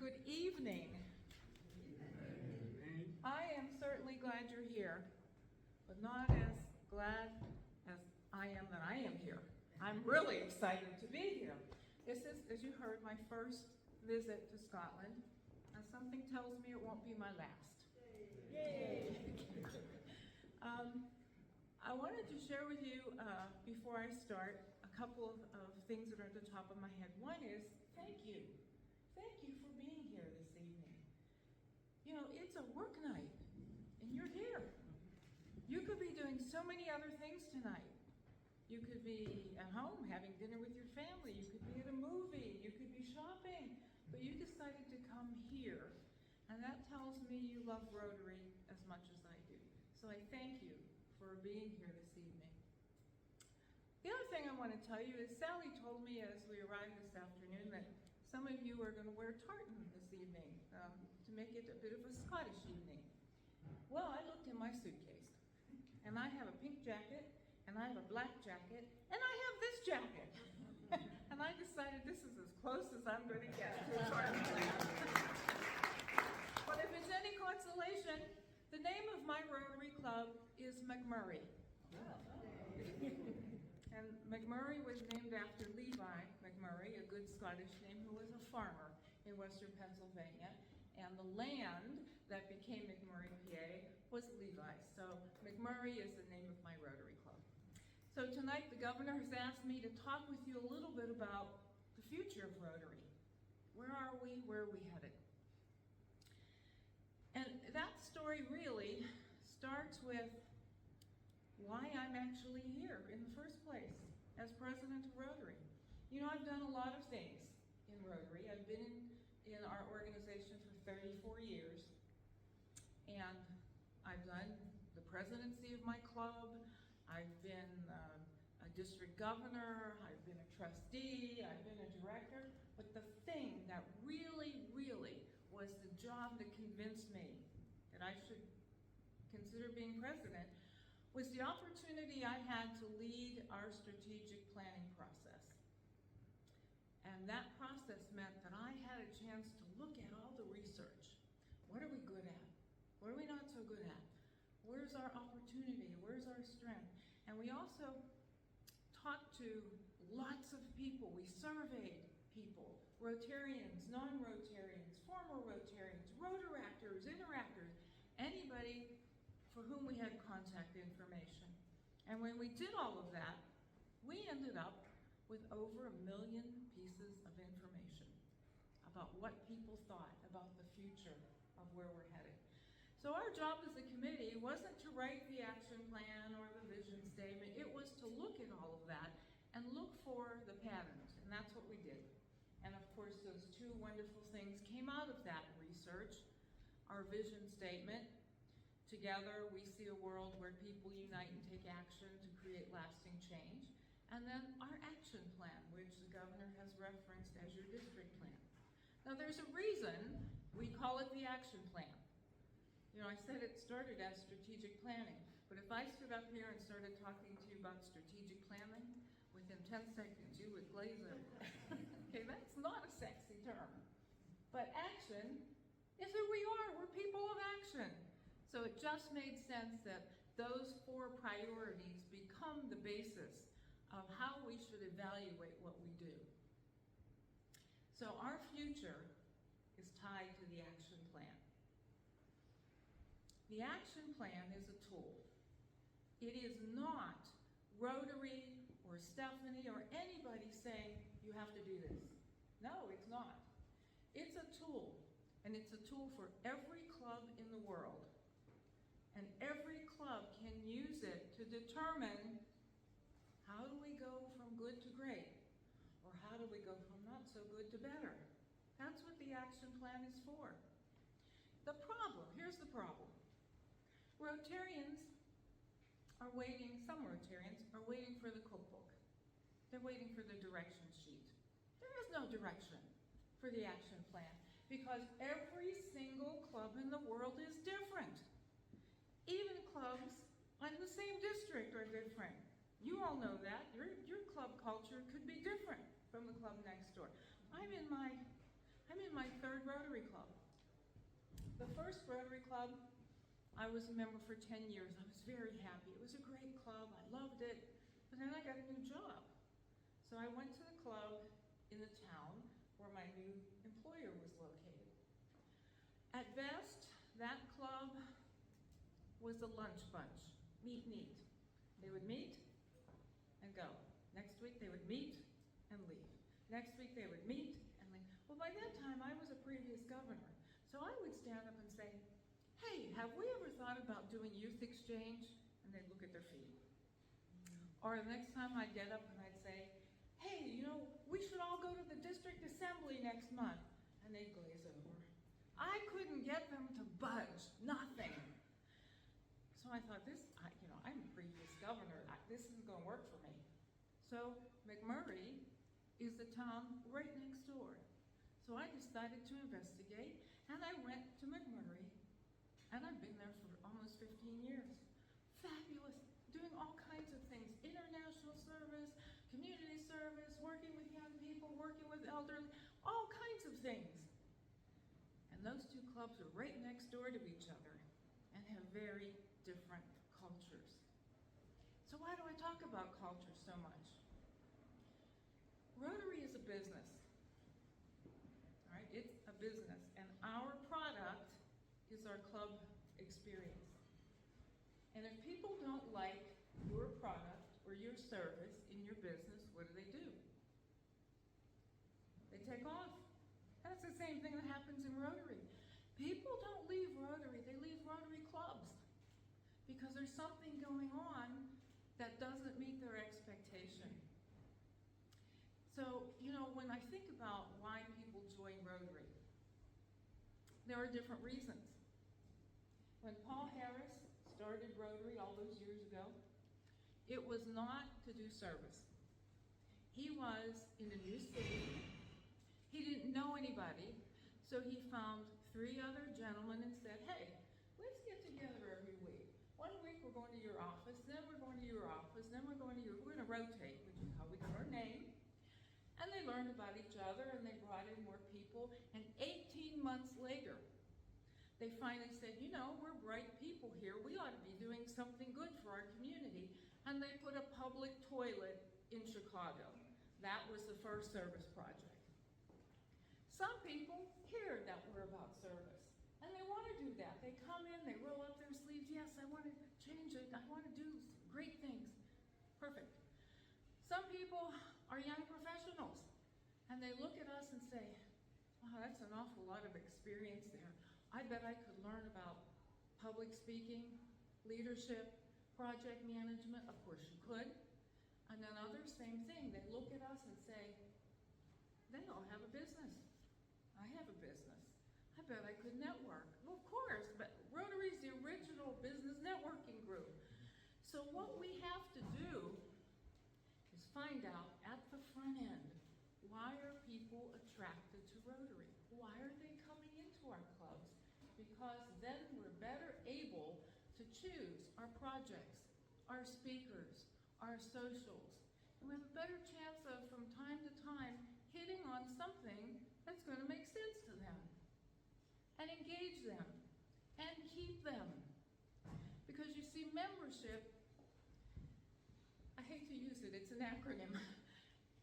Good evening. I am certainly glad you're here, but not as glad as I am that I am here. I'm really excited to be here. This is, as you heard, my first visit to Scotland, and something tells me it won't be my last. Yay! I wanted to share with you, before I start, a couple of things that are at the top of my head. One is, thank you. Thank you for being here this evening. You know, it's a work night, and you're here. You could be doing so many other things tonight. You could be at home having dinner with your family. You could be at a movie. You could be shopping. But you decided to come here, and that tells me you love Rotary as much as I do. So I thank you for being here this evening. The other thing I want to tell you is Sally told me as we arrived this afternoon that some of you are going to wear tartan this evening to make it a bit of a Scottish evening. Well, I looked in my suitcase, and I have a pink jacket, and I have a black jacket, and I have this jacket. And I decided this is as close as I'm going to get to a tartan class. But if it's any consolation, the name of my Rotary Club is McMurray. And McMurray was named after Levi McMurray, a good Scottish name, who was a farmer in western Pennsylvania. And the land that became McMurray, PA, was Levi's. So McMurray is the name of my Rotary Club. So tonight the governor has asked me to talk with you a little bit about the future of Rotary. Where are we? Where are we headed? And that story really starts with why I'm actually here in the first place as president of Rotary. You know, I've done a lot of things in Rotary. I've been in our organization for 34 years, and I've done the presidency of my club. I've been a district governor. I've been a trustee. I've been a director. But the thing that really was the job that convinced me that I should consider being president was the opportunity I had to lead our strategic planning process. And that process meant that I had a chance to look at all the research. What are we good at? What are we not so good at? Where's our opportunity? Where's our strength? And we also talked to lots of people. We surveyed people, Rotarians, non-Rotarians, former Rotarians, Rotaractors, interactors, anybody for whom we had contact information. And when we did all of that, we ended up with over 1 million pieces of information about what people thought about the future of where we're headed. So our job as a committee wasn't to write the action plan or the vision statement. It was to look at all of that and look for the patterns, and that's what we did. And of course, those two wonderful things came out of that research. Our vision statement, together we see a world where people unite and take action to create lasting change. And then our action plan, which the governor has referenced as your district plan. Now there's a reason we call it the action plan. You know, I said it started as strategic planning, but if I stood up here and started talking to you about strategic planning, within 10 seconds you would glaze over. Okay, that's not a sexy term. But action is who we are. We're people of action. So it just made sense that those 4 priorities become the basis of how we should evaluate what we do. So our future is tied to the action plan. The action plan is a tool. It is not Rotary or Stephanie or anybody saying you have to do this. No, it's not. It's a tool, and it's a tool for every club in the world. And every club can use it to determine how do we go from good to great, or how do we go from not so good to better. That's what the action plan is for. The problem, here's the problem. Rotarians are waiting, some Rotarians are waiting for the cookbook. They're waiting for the direction sheet. There is no direction for the action plan because every single club in the world is different. Even clubs in the same district are different. You all know that. Your club culture could be different from the club next door. I'm in my my third Rotary Club. The first Rotary Club, I was a member for 10 years. I was very happy. It was a great club. I loved it. But then I got a new job. So I went to the club in the town where my new employer was located. At best, that club was a lunch bunch. Meet and eat. They would meet and go. Next week they would meet and leave. Next week they would meet and leave. Well, by that time I was a previous governor. So I would stand up and say, hey, have we ever thought about doing youth exchange? And they'd look at their feet. Or the next time I'd get up and I'd say, hey, you know, we should all go to the district assembly next month. And they'd glaze over. I couldn't get them to budge, nothing. So I thought, I'm a previous governor. This isn't going to work for me. So McMurray is the town right next door. So I decided to investigate, and I went to McMurray, and I've been there for almost 15 years. Fabulous, doing all kinds of things, international service, community service, working with young people, working with elderly, all kinds of things. And those two clubs are right next door to each other and have very different cultures. So why do I talk about culture so much? Rotary is a business, all right? It's a business, and our product is our club experience. And if people don't like your product or your service in your business, what do? They take off. That's the same thing that happens in Rotary. People don't leave Rotary, they leave Rotary clubs because there's something going on that doesn't meet their expectation. So, when I think about why people join Rotary, there are different reasons. When Paul Harris started Rotary all those years ago, it was not to do service. He was in a new city. He didn't know anybody, so he found 3 other gentlemen and said, hey, let's get together every week. One week we're going to your office, then we're going to your office, then we're going to rotate, which is how we got our name. And they learned about each other, and they brought in more people, and 18 months later, they finally said, we're bright people here. We ought to be doing something good for our community. And they put a public toilet in Chicago. That was the first service project. Some people hear that we're about service, and they want to do that. They come in, they roll up their sleeves. Yes, I want to change it. I want to do great things. Perfect. Some people are young professionals, and they look at us and say, wow, that's an awful lot of experience there. I bet I could learn about public speaking, leadership, project management. Of course you could. And then others, same thing. They look at us and say, they all have a business. I have a business. I bet I could network. Well, of course, but Rotary's the original business networking group. So what we have to do is find out at the front end, why are people attracted to Rotary? Why are they coming into our clubs? Because then we're better able to choose our projects, our speakers, our socials. And we have a better chance of, from time to time, hitting on something that's going to make sense to them and engage them and keep them. Because you see, membership, I hate to use it, it's an acronym.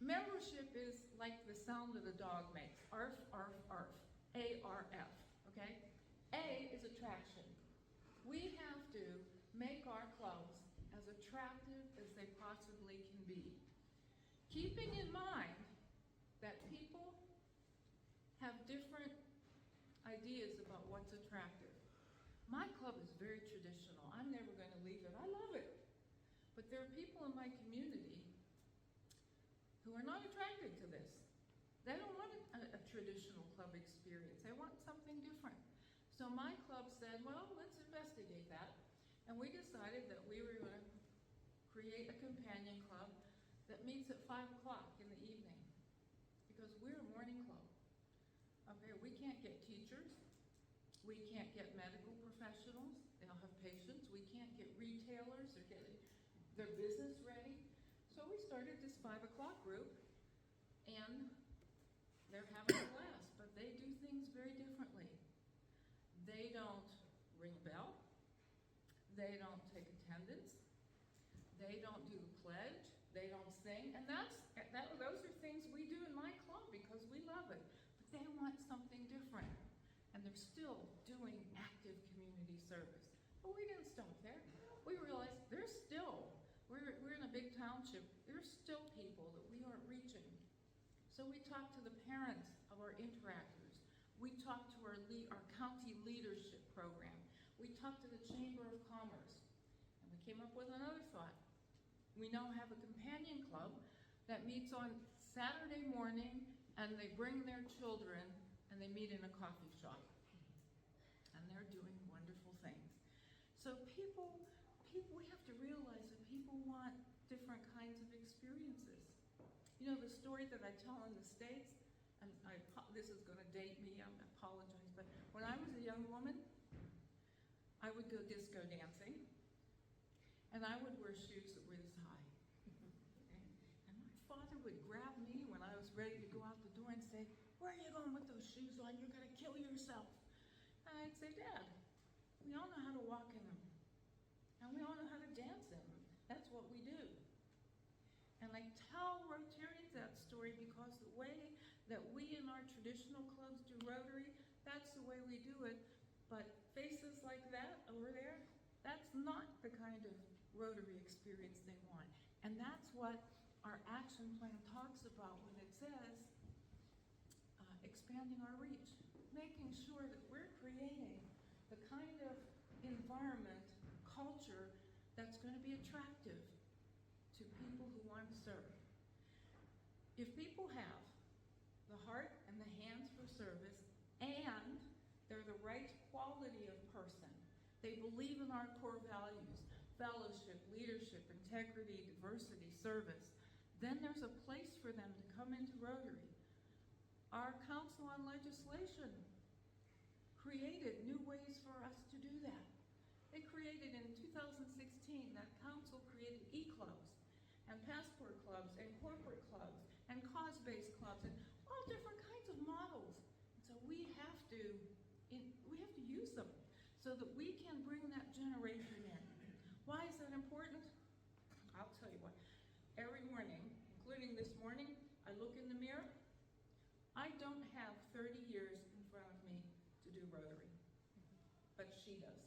Membership is like the sound that a dog makes, arf, arf, arf, A-R-F, okay? A is attraction. We have to make our clubs as attractive as they possibly can be. Keeping in mind that people have different ideas about what's attractive. My club is very traditional. I'm never going to leave it. I love it. But there are people in my community who are not attracted to this. They don't want a traditional club experience. They want something different. So my club said, well, let's investigate that. And we decided that we were going to create a companion club that meets at 5 o'clock in the evening. Because we're a morning club. Okay, we can't get teachers. We can't get medical professionals. They don't have patients. We can't get retailers. They're getting their business ready. So we started this 5 o'clock group, and they're having a blast. But they do things very differently. They don't ring a bell. They don't take attendance. They don't do the pledge. They don't sing. And those are things we do in my club because we love it. But they want something different. And they're still doing active community service. But we didn't stop there. We realized we're in a big township. There's still people that we aren't reaching. So we talked to the parents of our interactors. We talked to our county leadership program. We talked to the Chamber of Commerce. And we came up with another thought. We now have a companion club that meets on Saturday morning, and they bring their children, and they meet in a coffee shop. And they're doing wonderful things. So we have to realize that people want different kinds of experiences. You know, the story that I tell in the States, and this is going to date me, I apologize, but when I was a young woman, I would go disco dancing, and I would wear shoes that were this high. And my father would grab me when I was ready to go out the door and say, "Where are you going with those shoes on? You're going to kill yourself." And I'd say, "Dad, we all know how to walk in them. And we all know how to dance in them. That's what we do." And I tell Rotarians that story because the way that we in our traditional clubs do Rotary, that's the way we do it. But faces like that over there, that's not the kind of Rotary experience they want. And that's what our action plan talks about when it says expanding our reach, making sure that we're creating the kind of environment, culture that's going to be attractive to people who want to serve. If people have the heart and the hands for service, and they're the right quality of person, they believe in our core values, fellowship, leadership, integrity, diversity, service, then there's a place for them to come into Rotary. Our Council on Legislation created new ways for us to do that. They created in 2016, that council created e-clubs and passport clubs and corporate clubs and cause-based clubs and all different kinds of models. And so we have to use them so that we can bring that generation in. Why is that important? I'll tell you what. Every morning, including this morning, I look in the mirror. I don't have 30 years in front of me to do Rotary, but she does.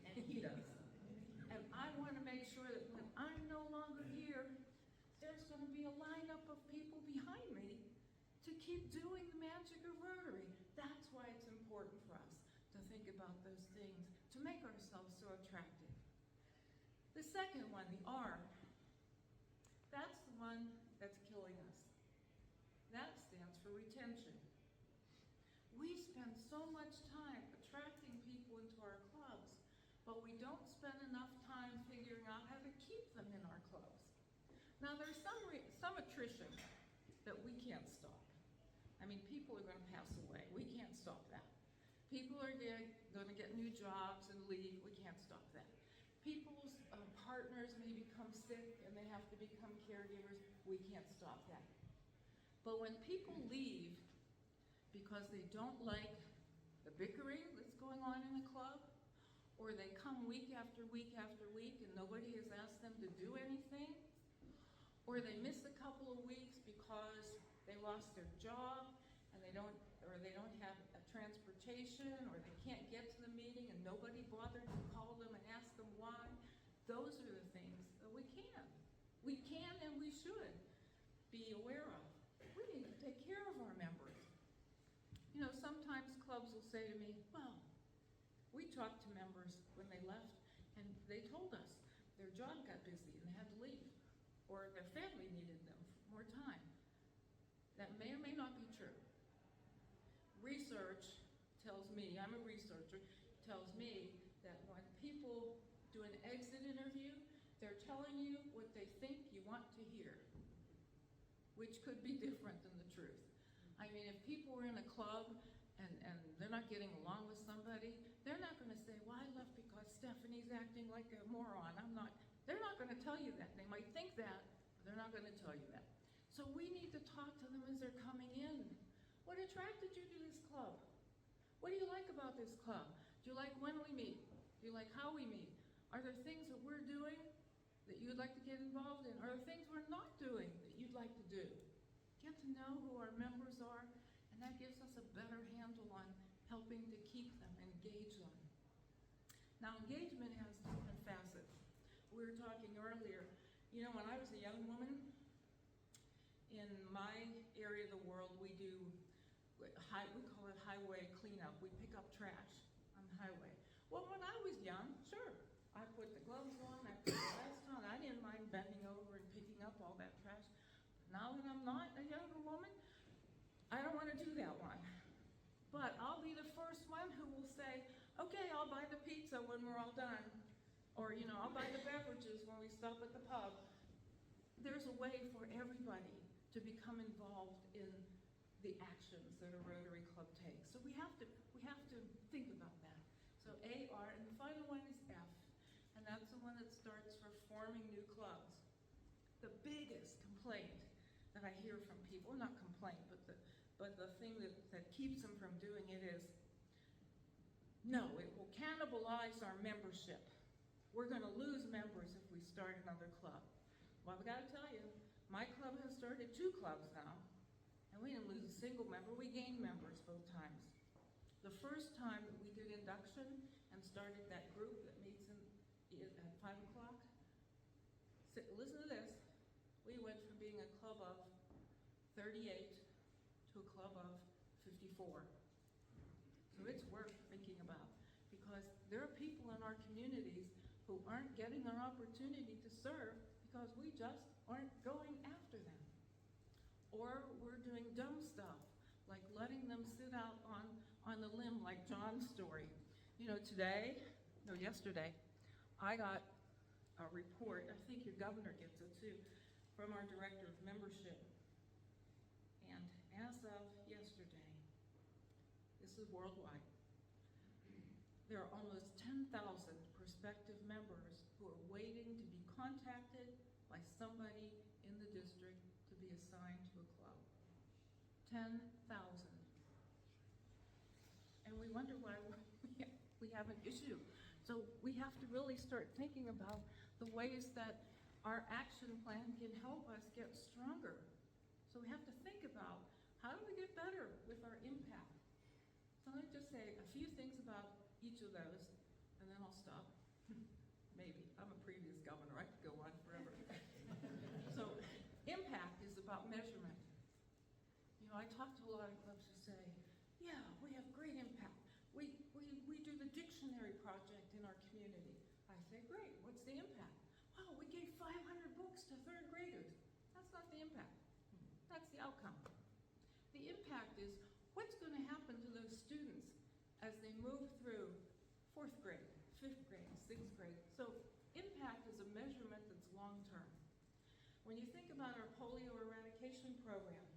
And he does. And I want to make sure that when I'm no longer here, there's going to be a lineup of people behind me to keep doing the magic of Rotary. That's why it's important for us to think about those things, to make ourselves so attractive. The second one, the R, that's the one that's killing us. That stands for retention. We spend so much time attracting people into our clubs, but we don't spend enough time figuring out how to keep them in our clubs. Now, there's some attrition that we can't stop. I mean, people are going to pass away. We can't stop that. People are going to get new jobs and leave. We can't stop that. People's partners may become sick and they have to become caregivers. We can't stop that. But when people leave because they don't like the bickering that's going on in the club, or they come week after week after week and nobody has asked them to do anything, or they miss a couple of weeks because they lost their job and they don't have a transportation, or they can't get to the meeting and nobody bothered to call them and ask them why, those are the things that we can and we should be aware of. We need to take care of our members. You know, sometimes clubs will say to me, "Well, we talked to members when they left and they told us their job got busy and they had to leave, or their family needed them for more time." That may or may not be true. Research tells me, I'm a researcher, tells me that when people do an exit interview, they're telling you what they think you want to hear, which could be different than the truth. I mean, if people are in a club and they're not getting along with somebody, they're not going to say, "Well, I left because Stephanie's acting like a moron." They're not going to tell you that. They might think that, but they're not going to tell you that. So we need to talk to them as they're coming in. What attracted you to this club? What do you like about this club? Do you like when we meet? Do you like how we meet? Are there things that we're doing that you'd like to get involved in? Are there things we're not doing that you'd like to do? Get to know who our members are, and that gives us a better handle on helping to keep them, engage them. Now, engagement has different facets. We were talking earlier, you know, when I was a young woman, in my area of the world, we call it highway cleanup. We pick up trash on the highway. Well, when I was young, sure, I put the gloves on, I put the vest on. I didn't mind bending over and picking up all that trash. Now that I'm not a younger woman, I don't want to do that one. But I'll be the first one who will say, okay, I'll buy the pizza when we're all done. Or, you know, I'll buy the beverages when we stop at the pub. There's a way for everybody to become involved in the actions that a Rotary Club takes. So we have to think about that. So A, R, and the final one is F, and that's the one that starts for forming new clubs. The biggest complaint that I hear from people, not complaint, but the thing that keeps them from doing it is, no, it will cannibalize our membership. We're going to lose members if we start another club. Well, I've got to tell you, my club has started 2 clubs now, and we didn't lose a single member. We gained members both times. The first time that we did induction and started that group that meets at 5 o'clock, listen to this, we went from being a club of 38 to a club of 54. So it's worth thinking about, because there are people in our communities who aren't getting an opportunity to serve because we just aren't going after them. Or we're doing dumb stuff, like letting them sit out on the limb, like John's story. You know, yesterday, I got a report, I think your governor gets it too, from our director of membership. And as of yesterday, this is worldwide, there are almost 10,000 prospective members who are waiting to be contacted by somebody in the district to be assigned to a club. 10,000. And we wonder why we have an issue. So we have to really start thinking about the ways that our action plan can help us get stronger. So we have to think about, how do we get better with our impact? So let me just say a few things about each of those, and then I'll stop. Maybe. I'm a previous governor. I could go on forever. So impact is about measurement. You know, I talk to a lot of clubs who say, yeah, we have great impact. We do the dictionary project in our community. I say, great, what's the impact? Wow, we gave 500 books to 3rd graders. That's not the impact. That's the outcome. The impact is what's going to happen to those students as they move through 4th grade, 5th grade, 6th grade. So impact is a measurement that's long-term. When you think about our polio eradication program,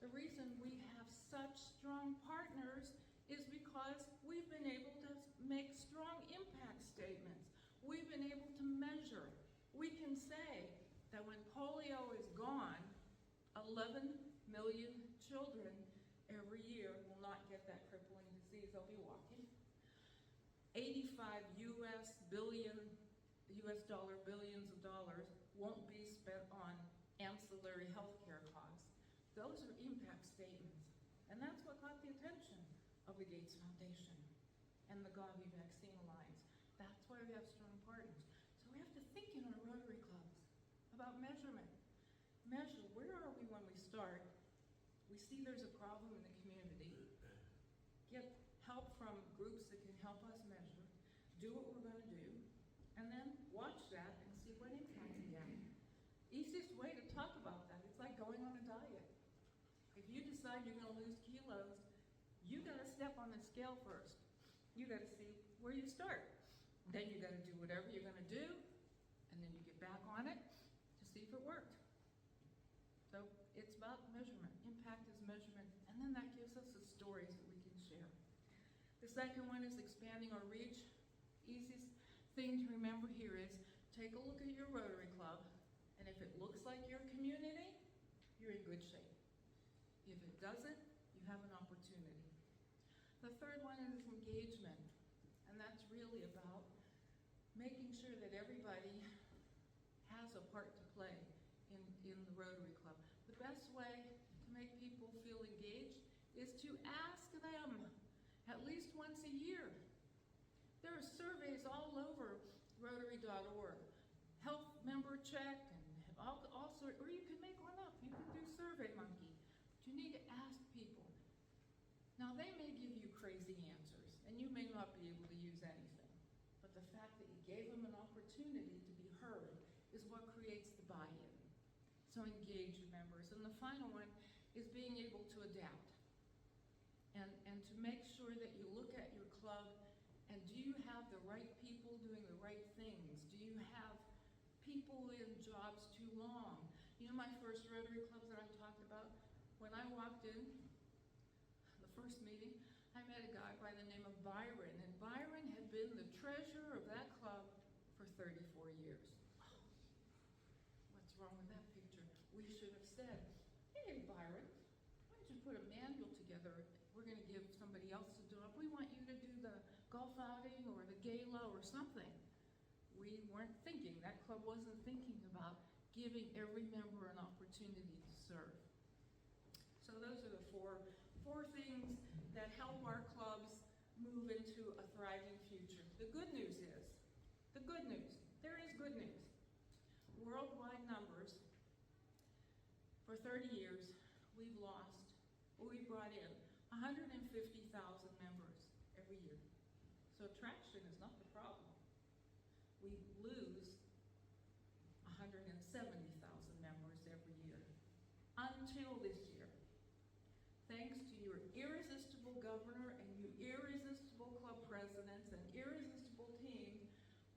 the reason we have such strong partners is because we've been able to make strong impact statements. We've been able to measure. We can say that when polio is gone, 11 million children every year will not get that crippling disease. They'll be walking. 85 billions of dollars won't be spent on ancillary healthcare costs. Those are impact statements. And that's what got the attention of the Gates Foundation and the Gavi Vaccine Alliance. That's why we have strong partners. So we have to think in our Rotary clubs about measurement. Measure, where are we when we start? We see there's a problem in the community. Get help from groups that can help us measure. Do what we're going to do. And then watch that and see what impact we have. Easiest way to talk about that, it's like going on a diet. If you decide you're going to lose kilos, you got to step on the scale first. You got to see where you start. Then you got to do whatever you're going to do, and then you get back on it to see if it worked. So it's about measurement. Impact is measurement, and then that gives us the stories that we can share. The second one is expanding our reach. Easiest thing to remember here is take a look at your Rotary Club, and if it looks like your community, you're in good shape. If it doesn't, you have an opportunity. The third one is engagement, and that's really about making sure that everybody has a part to play in the Rotary Club. The best way to make people feel engaged is to ask them at least once a year. There are surveys all over Rotary.org, health member check, and all sorts, or you can make one up. You can do SurveyMonkey. But you need to ask people. Now, they may give you crazy answers, and you may not be able to use anything. But the fact that you gave them an opportunity to be heard is what creates the buy-in. So engage your members. And the final one is being able to adapt. And to make sure that you look at your club and do you have the right people doing the right things? Do you have people in jobs too long? You know my first Rotary Club that I talked about? When I walked in, the first meeting, I met a guy by the name of Byron, and Byron had been the treasurer of that club for 34 years. What's wrong with that picture? We should have said, hey Byron, why don't you put a manual together? We're going to give somebody else a job. We want you to do the golf outing or the gala or something. We weren't thinking, that club wasn't thinking about giving every member an opportunity to serve. So those are the four things that help our clubs move into a thriving future. The good news is, there is good news. Worldwide numbers, for 30 years, we've brought in 150,000 members every year. So traction is not the problem. We lose 170,000 members every year until this year. Thanks to your irresistible governor and you irresistible club presidents and irresistible team,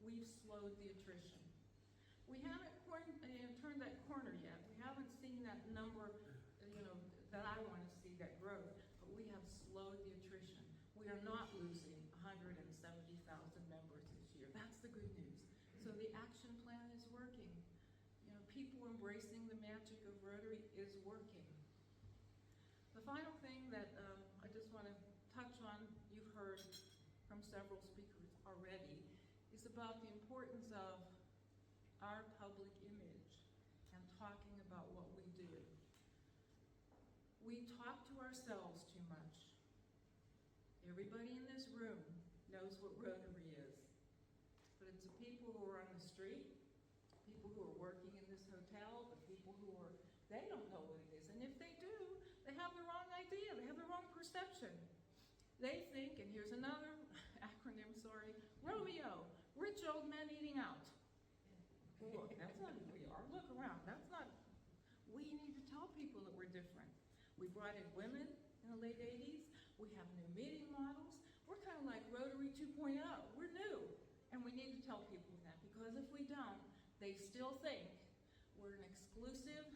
we've slowed the attrition. We haven't turned that corner yet. We haven't seen that number, that I want to see, that growth, but we have slowed the attrition. We are not losing 170,000 members this year. That's the good news. So the action plan is working. People embracing the magic of Rotary is working. The final thing that I just want to touch on, you've heard from several speakers already, is about the importance of our public image and talking about what we do. We talk to ourselves too much. Everybody in this room knows what Rotary is, but it's the people who are on the street, people who are working in this hotel, the people who are, they don't know what it is. And if they do, they have the wrong idea, they have the wrong perception. They think, and here's another acronym, sorry, Romeo, rich old men eating out. Look, that's not who we are. Look around, that's not, we need to tell people that we're different. We brought in women in the late 80s. We have new meeting models. We're kind of like Rotary 2.0. We're new. And we need to tell people that, because if we don't, they still think we're an exclusive,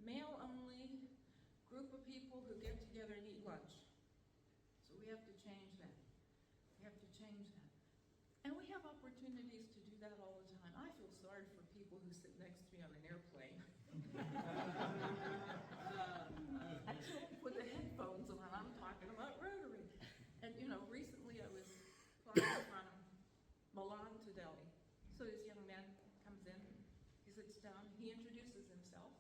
male-only group of people who get together and eat lunch. So we have to change that. We have to change that. And we have opportunities to do that all the time. I feel sorry for people who sit next to me on an airplane. I told them put the headphones on. I'm talking about Rotary. And recently I was flying from Milan to Delhi. So this young man comes in, he sits down, he introduces himself.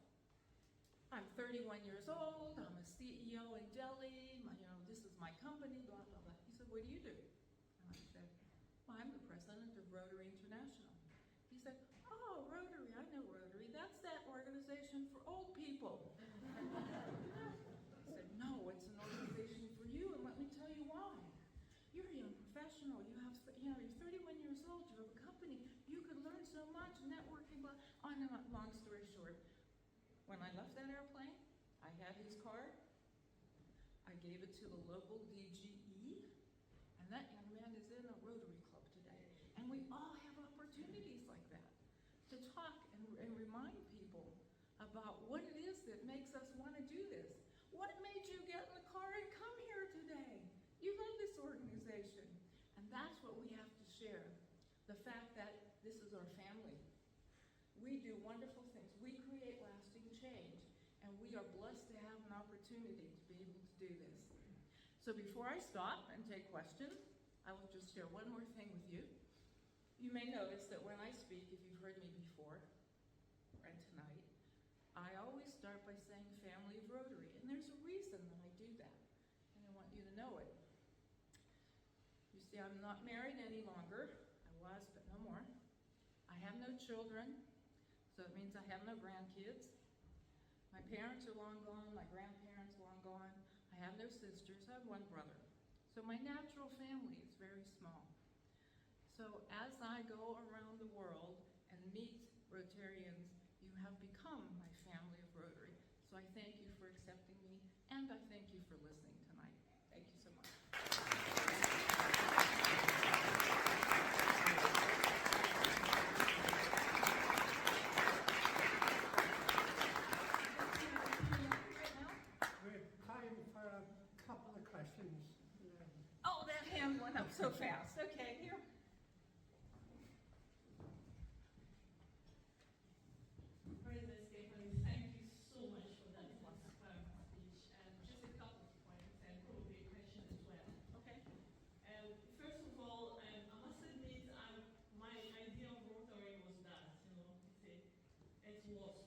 I'm 31 years old, I'm a CEO in Delhi, this is my company, blah, blah, blah. He said, what do you do? And I said, well, I'm the president of Rotary International. He said, oh, Rotary, I know Rotary. That's that organization for old people. I said, no, it's an organization for you, and let me tell you why. You're a young professional. You're 31 years old. You have a company. You could learn so much, networking. Blah. Long story short, when I left that airplane, I had his card. I gave it to the local DGE, and that young man is in a Rotary Club today. And we all have opportunities like that to talk and remind people about what it is that makes us want to do this. What made you get in the car and come here today? You love this organization. And that's what we have to share. The fact that this is our family. We do wonderful things. We create lasting change. And we are blessed to have an opportunity to be able to do this. So So before I stop and take questions, I will just share one more thing with you. You may notice that when I speak, if you've heard me before, and tonight, I always start by saying family of Rotary, and there's a reason that I do that, and I want you to know it. You see, I'm not married any longer. I was, but no more. I have no children, so it means I have no grandkids. My parents are long gone, my grandparents long gone. I have no sisters, I have one brother. So my natural family is very small. So as I go around the world and meet Rotarians, you have become my family of Rotary. So I thank you for accepting me, and I thank you for listening tonight. Thank you so much. We have time for a couple of questions. Oh, that hand went up so fast. Okay, here. President Stephanie, thank you so much for that inspiring speech. Just a couple of points and probably a question as well. Okay. First of all, I must admit, my idea of Rotary was that, it was,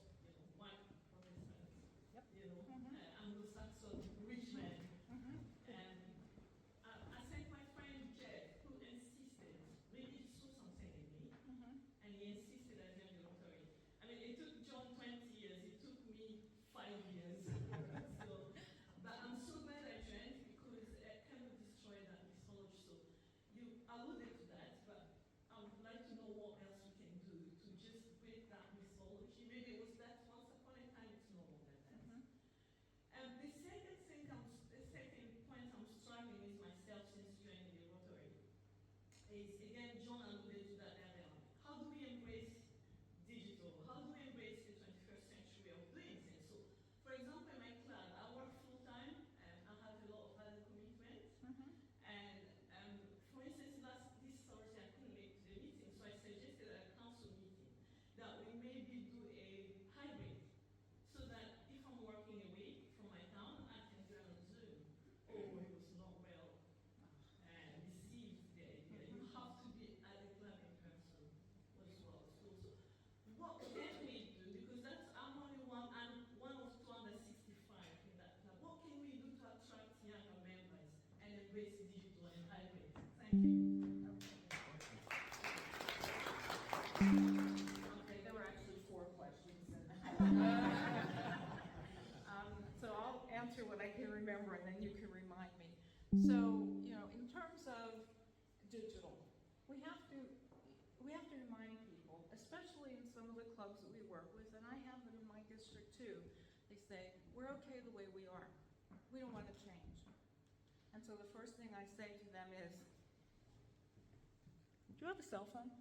one Protestant, Anglo-Saxon rich man. I sent my friend Jeff, who insisted, maybe he saw something in me, and he insisted I join the Rotary. I mean, it took John 20 years, it took me 5 years. But I'm so glad I joined because it kind of destroyed that mythology. So you alluded to that, but I would like to know what else we can do to just break that mythology. Maybe it was that once upon a time, it's no longer that. And the second point I'm struggling with myself since joining the Rotary is, again, John alluded to that earlier on. How do we embrace digital? How do we embrace the 21st century way of doing things? So, for example, in my club, I work full-time, and I have a lot of other commitments. And for instance, this Thursday, I couldn't make the meeting, so I suggested at a council meeting that we maybe do a hybrid, so that if I'm working away from my town, I can join on Zoom. Oh, it was not well received, the idea. You have to be at the club in person as well. So what can we do? Because I'm one of 265 in that club. What can we do to attract younger members and embrace digital and hybrid? Thank you. Okay, there were actually 4 questions. So I'll answer what I can remember, and then you can remind me. So, in terms of digital, we have to remind people, especially in some of the clubs that we work with, and I have them in my district too. They say, we're okay the way we are. We don't want to change. And so the first thing I say to them is, do you have a cell phone?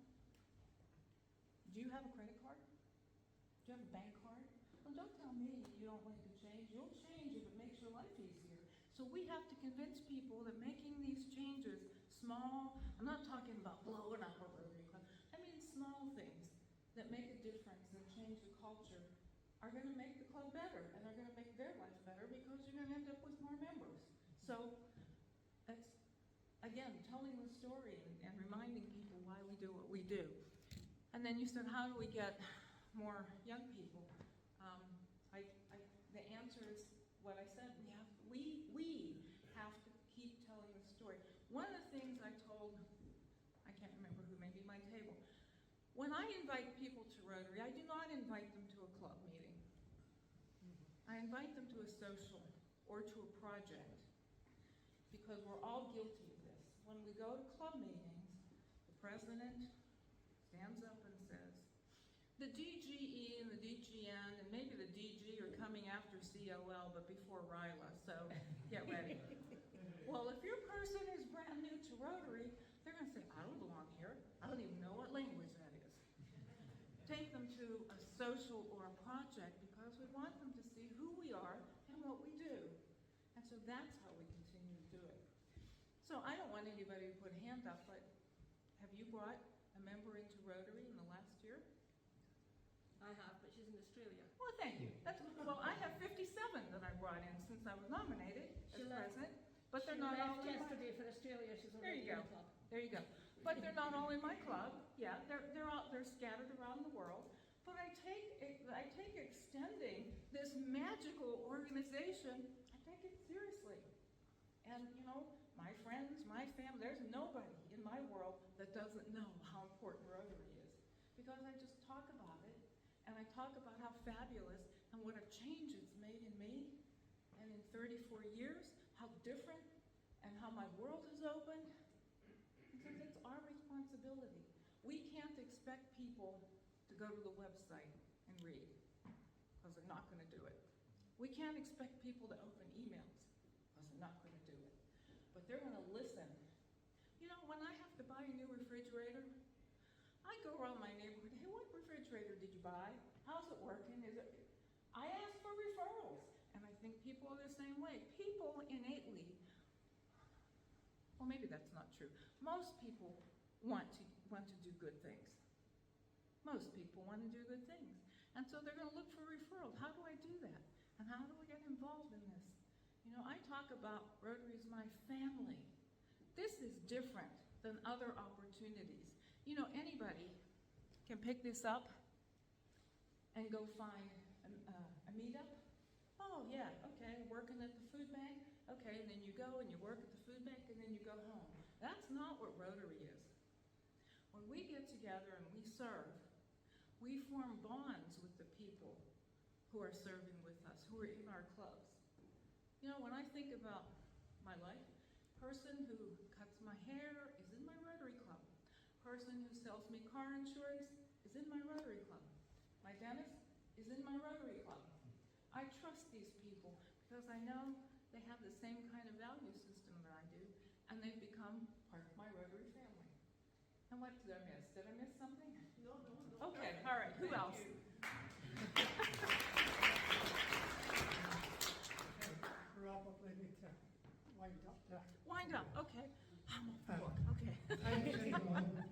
Do you have a credit card? Do you have a bank card? Well, don't tell me you don't want to change. You'll change if it makes your life easier. So we have to convince people that making these changes, small, I'm not talking about blowing up a Rotary Club, I mean small things that make a difference and change the culture are going to make the club better, and are going to make their life better because you're going to end up with more members. So that's, again, telling the story and reminding people why we do what we do. And then you said, how do we get more young people? The answer is what I said. We have to keep telling the story. One of the things I told, I can't remember who, maybe my table, when I invite people to Rotary, I do not invite them to a club meeting. I invite them to a social or to a project, because we're all guilty of this. When we go to club meetings, the president stands up and says, the DGE and the DGN and maybe the DG are coming after COL, but before RILA, so get ready. Well, if your person is brand new to Rotary, they're going to say, I don't belong here. I don't even know what language that is. Take them to a social or a project, because we want them to see who we are and what we do. And so that's how we continue to do it. So I don't want anybody to put a hand up, but have you brought a member into Rotary in the last year? I have, but she's in Australia. Well, thank you. Well, I have 57 that I brought in since I was nominated as president, but But they're She not all left in my, yesterday for Australia. She's There you already in go. the club. there you go. But they're not all in my club. Yeah, they're scattered around the world. But I take extending this magical organization, I take it seriously. And you know, my friends, my family, there's nobody in my world that doesn't know how important Rotary is. Because I just talk about it, and I talk about how fabulous and what a change it's made in me. And in 34 years, how different and how my world has opened. Because it's our responsibility. We can't expect people to go to the website and read, because they're not going to do it. We can't expect people to open emails, because they're not going to do it. But they're going to listen. You know, when I have to buy a new refrigerator, I go around my neighborhood, hey, what refrigerator did you buy? How's it working? I ask for referrals, and I think people are the same way. People innately, well, maybe that's not true. Most people want to do good things. Most people want to do good things. And so they're going to look for referrals. How do I do that? And how do I get involved in this? You know, I talk about Rotary as my family. This is different than other opportunities. You know, anybody can pick this up and go find a meetup. Oh, yeah, okay, working at the food bank. Okay, and then you go and you work at the food bank and then you go home. That's not what Rotary is. When we get together and we serve, we form bonds with the people who are serving with us, who are in our clubs. You know, when I think about my life, person who cuts my hair is in my Rotary Club. Person who sells me car insurance is in my Rotary Club. My dentist is in my Rotary Club. I trust these people because I know they have the same kind of value system that I do, and they've become part of my Rotary family. And what did I miss? Did I miss something? No. Okay, all right, who else? Probably need to wind up there. Wind up, okay. I'm off the book, okay. Thank you,